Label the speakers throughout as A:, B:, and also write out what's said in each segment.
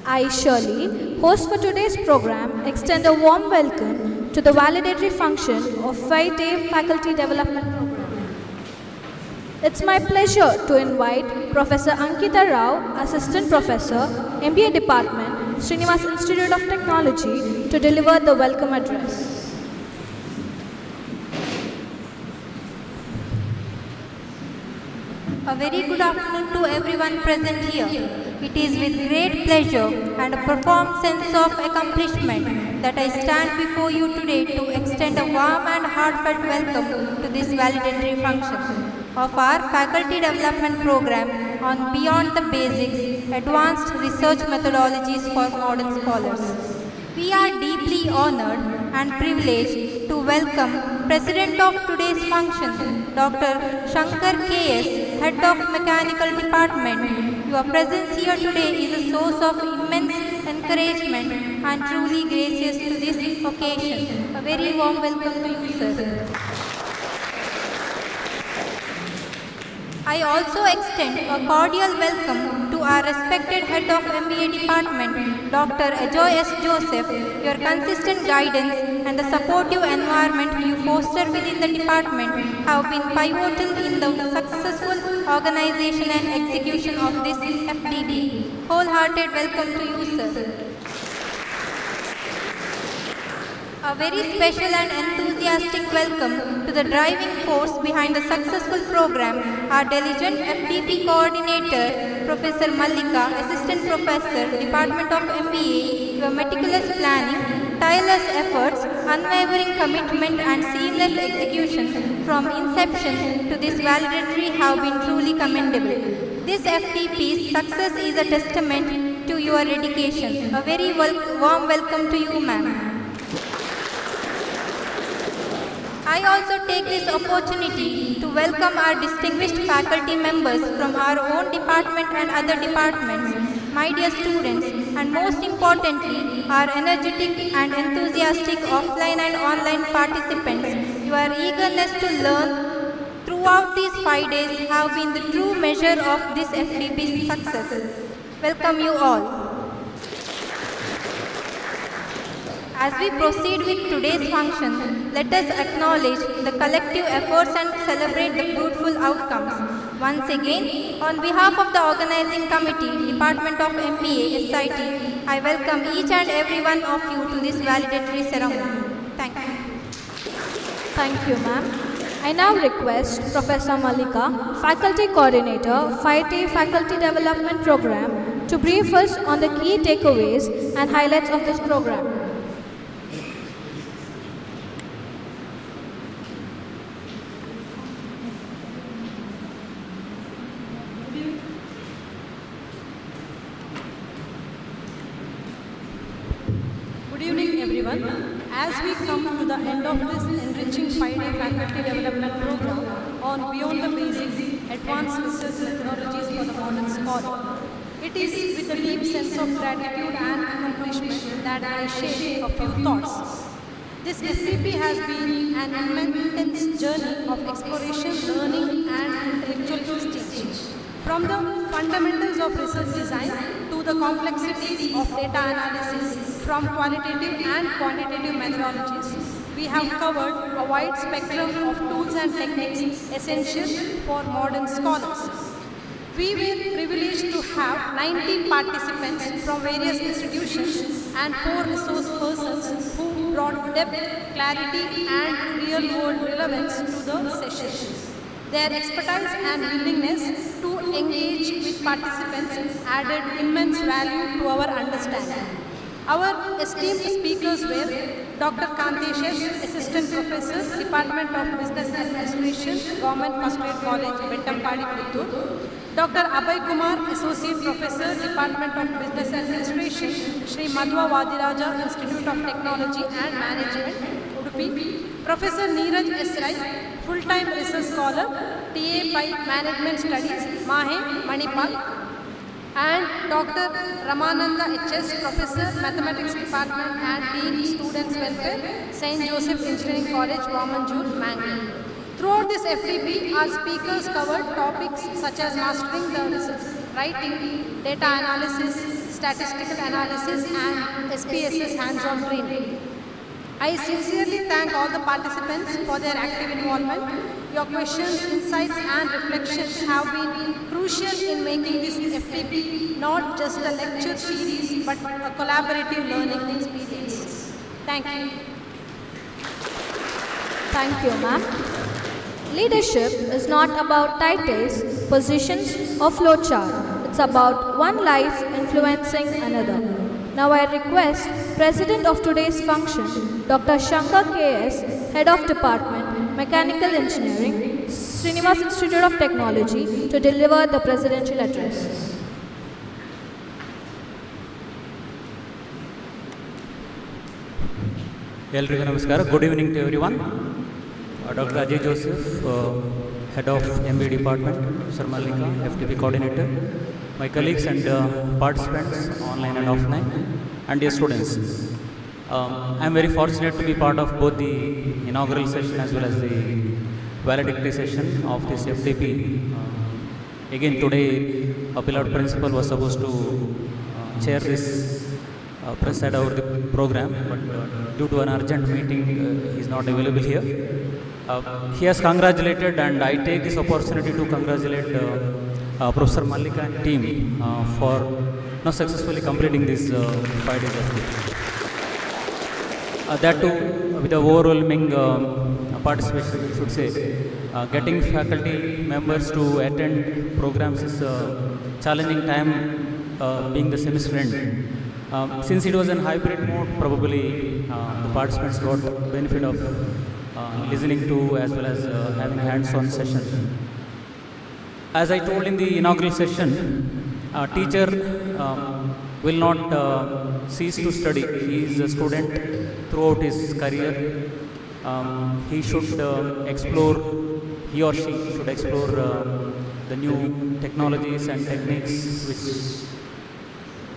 A: I, Shirley, host for today's program, extend a warm welcome to the valedictory function of 5-day Faculty Development Program. It's my pleasure to invite Professor Ankita Rao, Assistant Professor, MBA Department, Srinivas Institute of Technology, to deliver the welcome address.
B: A very good afternoon to everyone present here. It is with great pleasure and a profound sense of accomplishment that I stand before you today to extend a warm and heartfelt welcome to this valedictory function of our Faculty Development Program on Beyond the Basics, Advanced Research Methodologies for Modern Scholars. We are deeply honored and privileged to welcome President of today's function, Dr. Shankar K.S., Head of Mechanical Department. Your presence here today is a source of immense encouragement and truly gracious to this occasion. A very warm welcome to you, sir. I also extend a cordial welcome to our respected Head of MBA Department, Dr. Ajoy S. Joseph. Your consistent guidance and the supportive environment you foster within the department have been pivotal in the successful organization and execution of this FDP. Wholehearted welcome to you, sir. A very special and enthusiastic welcome to the driving force behind the successful program, our diligent FDP coordinator, Professor Mallika, Assistant Professor, Department of MBA. Your meticulous planning, tireless efforts, unwavering commitment and seamless execution from inception to this valedictory have been truly commendable. This FDP's success is a testament to your dedication. A very warm welcome to you, ma'am. I also take this opportunity to welcome our distinguished faculty members from our own department and other departments, my dear students, and most importantly, our energetic and enthusiastic offline and online participants. Your eagerness to learn throughout these 5 days have been the true measure of this FDP's success. Welcome you all. As we proceed with today's function, let us acknowledge the collective efforts and celebrate the fruitful outcomes. Once again, on behalf of the organizing committee, Department of MBA, SIT, I welcome each and every one of you to this valedictory ceremony. Thank you.
A: Thank you, ma'am. I now request Professor Mallika, Faculty Coordinator, 5-day Faculty Development Program, to brief us on the key takeaways and highlights of this program.
C: As we come to the end of this enriching 5-day faculty development program on Beyond the Basics, Advanced Research Methodologies for the Modern Scholar, it is with a deep sense of gratitude and accomplishment that I share a few thoughts. This FDP has been an immense journey of exploration, learning and intellectual exchange. From the fundamentals of research design to the complexities of data analysis, from qualitative and quantitative methodologies, we have covered a wide spectrum of tools and techniques essential for modern scholars. We were privileged to have 19 participants from various institutions and 4 resource persons who brought depth, clarity and real-world relevance to the sessions. Their expertise and willingness to engage with participants added immense value to our understanding. Our esteemed speakers were Dr. Kantesh's Assistant Professor, Department of Business Administration, Government First Grade College, Bettampadi, Puttur. Dr. Abhay Kumar, Associate Professor, Department of Business Administration, Sri Madhva Vadiraja Institute of Technology and Management, Udupi. Professor Neeraj S. Rai, Full-Time Research Scholar, TA by Management Studies, Mahe, Manipal. And Dr. Ramananda H.S., Professor, Mathematics Department and Dean, Students Welfare, St. Joseph Engineering College, Wamanjur, Mangalore. Throughout this FDP, our speakers covered topics such as mastering the writing, data analysis, statistical analysis and SPSS hands-on training. I sincerely thank all the participants for their active involvement. Your questions, insights and reflections have been crucial in making this FTP not just a lecture series but a collaborative learning experience. Thank you.
A: Thank you, ma'am. Leadership is not about titles, positions, or flowchart. It's about one life influencing another. Now I request President of today's function, Dr. Shankar K.S., Head of Department, Mechanical Engineering, Srinivas Institute of Technology, to deliver the presidential address.
D: Elrigu Namaskara. Good evening to everyone. Dr. Ajay Joseph, Head of MBA Department, Sir Mallika, FTP Coordinator, my colleagues and participants online and offline, and dear students. I am very fortunate to be part of both the inaugural session as well as the valedictory session of this FTP. Again today, our beloved principal was supposed to chair this preside over the program, but due to an urgent meeting, he is not available here. He has congratulated, and I take this opportunity to congratulate Professor Mallika and team for successfully completing this 5 days of it. That too with the overwhelming participation, I should say. Getting faculty members to attend programs is a challenging time, being the semester end. Since it was in hybrid mode, probably the participants got benefit of listening to as well as having hands-on session. As I told in the inaugural session, a teacher will not cease to study. He is a student throughout his career. He should explore, he or she should explore the new technologies and techniques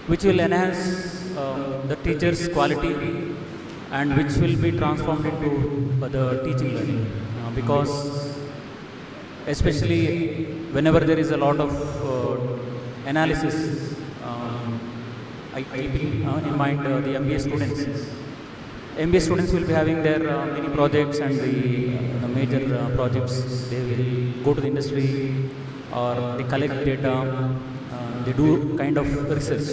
D: which will enhance the teacher's quality and which will be transformed into the teaching learning. Because especially whenever there is a lot of analysis, I keep in mind the MBA students. MBA students will be having their mini projects and the major projects. They will go to the industry or they collect data, they do kind of research.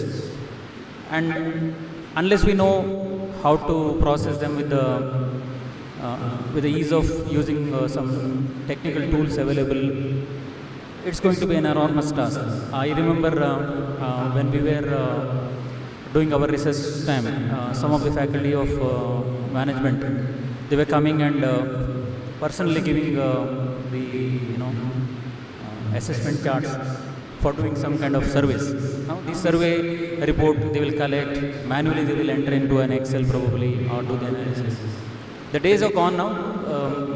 D: And unless we know how to process them with the ease of using some technical tools available, it's going to be an enormous task. I remember when we were doing our research time, some of the faculty of management, they were coming and personally giving the assessment charts for doing some kind of surveys. Now this survey report they will collect, manually they will enter into an Excel probably or do the analysis. The days are gone now,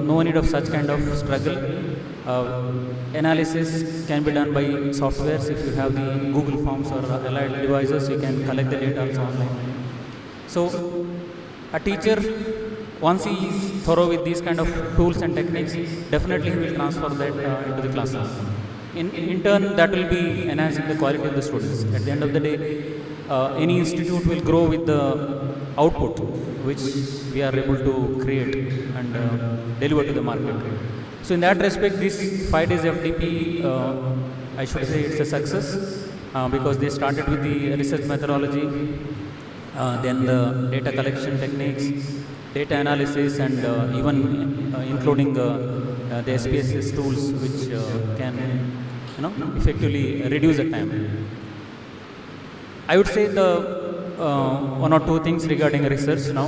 D: no need of such kind of struggle. Analysis can be done by softwares. If you have the Google Forms or allied devices, you can collect the data also online. So a teacher, once he is thorough with these kind of tools and techniques, definitely he will transfer that into the classroom. In turn, that will be enhancing the quality of the students. At the end of the day, any institute will grow with the output which we are able to create and deliver to the market. So in that respect, this 5 days FTP, I should say it's a success because they started with the research methodology, then the data collection techniques, data analysis, and even including the SPSS tools which can effectively reduce the time. I would say the one or two things regarding research now.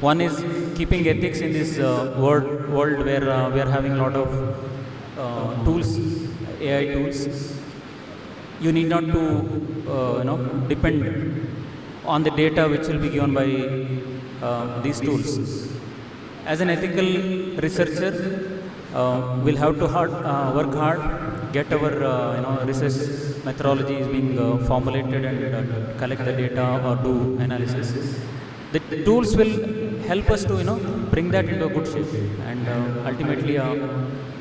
D: One is keeping ethics in this world where we are having a lot of tools, AI tools. You need not to depend on the data which will be given by these tools. As an ethical researcher, we'll have to work hard, get our research methodology is being formulated and collect the data or do analysis. The tools will help us to bring that into a good shape and ultimately a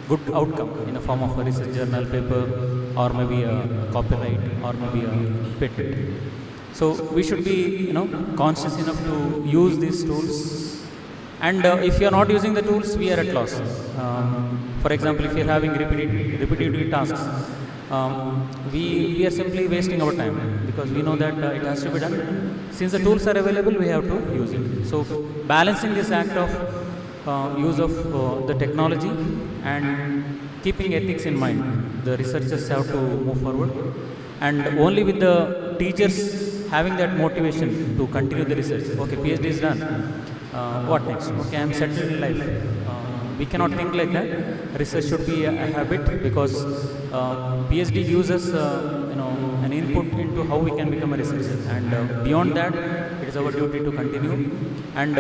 D: good outcome in the form of a research journal paper or maybe a copyright, or maybe a patent. So we should be, conscious enough to use these tools. And if you are not using the tools, we are at loss. For example, if you are having repetitive tasks, we are simply wasting our time, because we know that it has to be done. Since the tools are available, we have to use it. So balancing this act of use of the technology and keeping ethics in mind, the researchers have to move forward. And only with the teachers having that motivation to continue the research. Okay, PhD is done. What next? Okay, I am settled in life. We cannot think like that. Research should be a habit, because PhD gives us, an input into how we can become a researcher. And beyond that, it is our duty to continue. And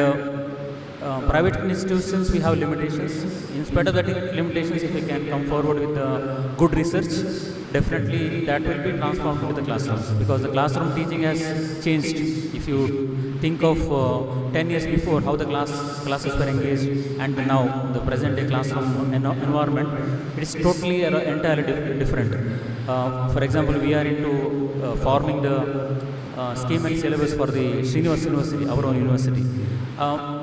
D: private institutions, we have limitations. In spite of that limitations, if we can come forward with good research, definitely that will be transformed into the classrooms, because the classroom teaching has changed. If you think of 10 years before, how the classes were engaged, and now the present day classroom environment, it is totally entirely different. For example, we are into forming the scheme and syllabus for the Srinivas University, our own university.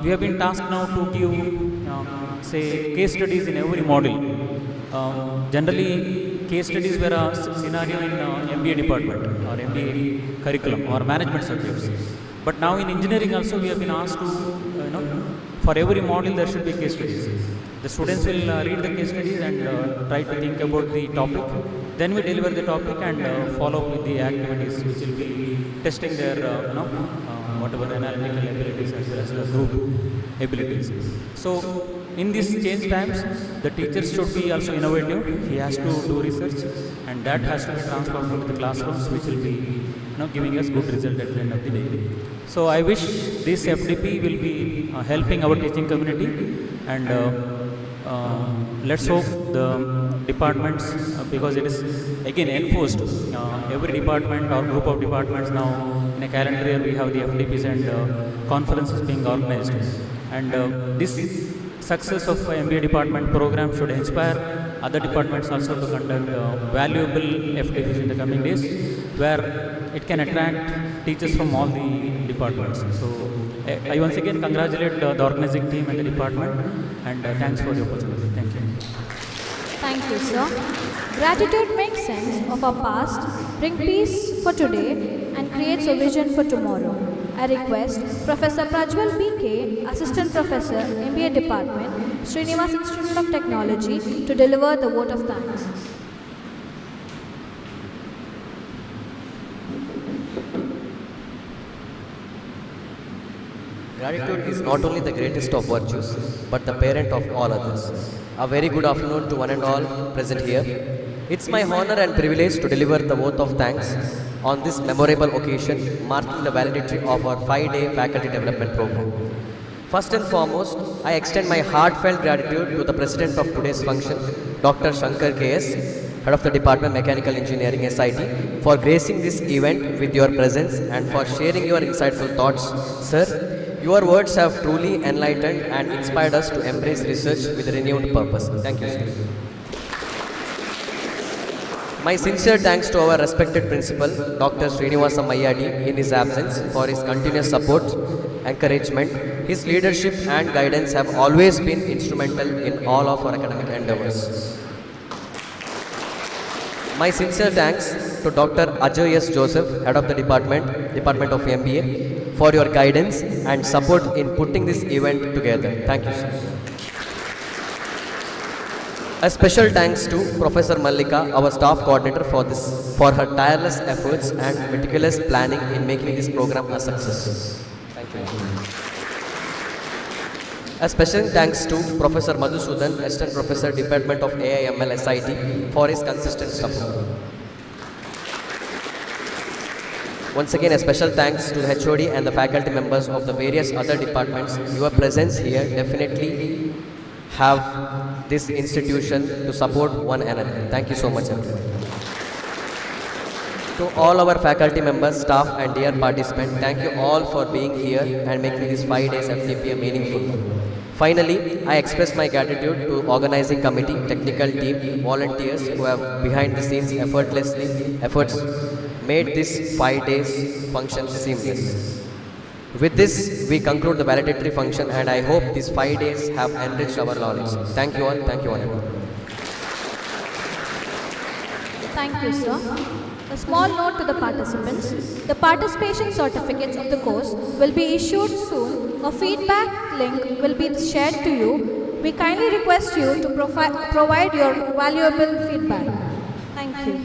D: We have been tasked now to give, say, case studies in every module. Generally, case studies were a scenario in MBA department or MBA curriculum or management subjects. But now in engineering also, we have been asked to, for every module there should be case studies. The students will read the case studies and try to think about the topic. Then we deliver the topic and follow up with the activities which will be testing their, whatever analytical abilities as well as the group abilities. So in these change times, the teachers should be also innovative. He has to do research, and that has to be transformed into the classrooms, which will be, giving us good result at the end of the day. So I wish this FDP will be helping our teaching community, and let's hope the departments, because it is again enforced. Every department or group of departments now, in a calendar year, we have the FDPs and conferences being organized, and this success of MBA department program should inspire other departments also to conduct valuable FDPs in the coming days, where it can attract teachers from all the departments. So I once again congratulate the organizing team and the department, and thanks for the opportunity. Thank you.
A: Thank you, sir. Gratitude makes sense of our past, bring peace for today, and creates a vision for tomorrow. I request Professor Prajwal BK, Assistant Professor, MBA Department, Srinivas Institute of Technology, to deliver the vote of thanks.
E: Gratitude is not only the greatest of virtues, but the parent of all others. A very good afternoon to one and all present here. It's my honor and privilege to deliver the vote of thanks on this memorable occasion, marking the valedictory of our 5-day faculty development program. First and foremost, I extend my heartfelt gratitude to the president of today's function, Dr. Shankar KS, Head of the Department Mechanical Engineering SIT, for gracing this event with your presence and for sharing your insightful thoughts. Sir, your words have truly enlightened and inspired us to embrace research with a renewed purpose. Thank you, sir. My sincere thanks to our respected principal, Dr. Srinivasa Mayyadi, in his absence, for his continuous support, encouragement. His leadership and guidance have always been instrumental in all of our academic endeavors. My sincere thanks to Dr. Ajay S. Joseph, Head of the Department of MBA, for your guidance and support in putting this event together. Thank you, sir. A special thanks to Professor Mallika, our staff coordinator, for her tireless efforts and meticulous planning in making this program a success. Thank you. A special thanks to Professor Madhusudan, Assistant Professor, Department of AIML SIT, for his consistent support. Once again, a special thanks to the HOD and the faculty members of the various other departments. Your presence here definitely have this institution to support one another. Thank you so much, everyone. To all our faculty members, staff and dear participants, thank you all for being here and making this 5 days FTP a meaningful one. Finally, I express my gratitude to organizing committee, technical team, volunteers who have behind the scenes efforts made this 5 days function seamless. With this, we conclude the valedictory function, and I hope these 5 days have enriched our knowledge. Thank you all. Thank you all.
A: Thank you, sir. A small note to the participants. The participation certificates of the course will be issued soon. A feedback link will be shared to you. We kindly request you to provide your valuable feedback. Thank you.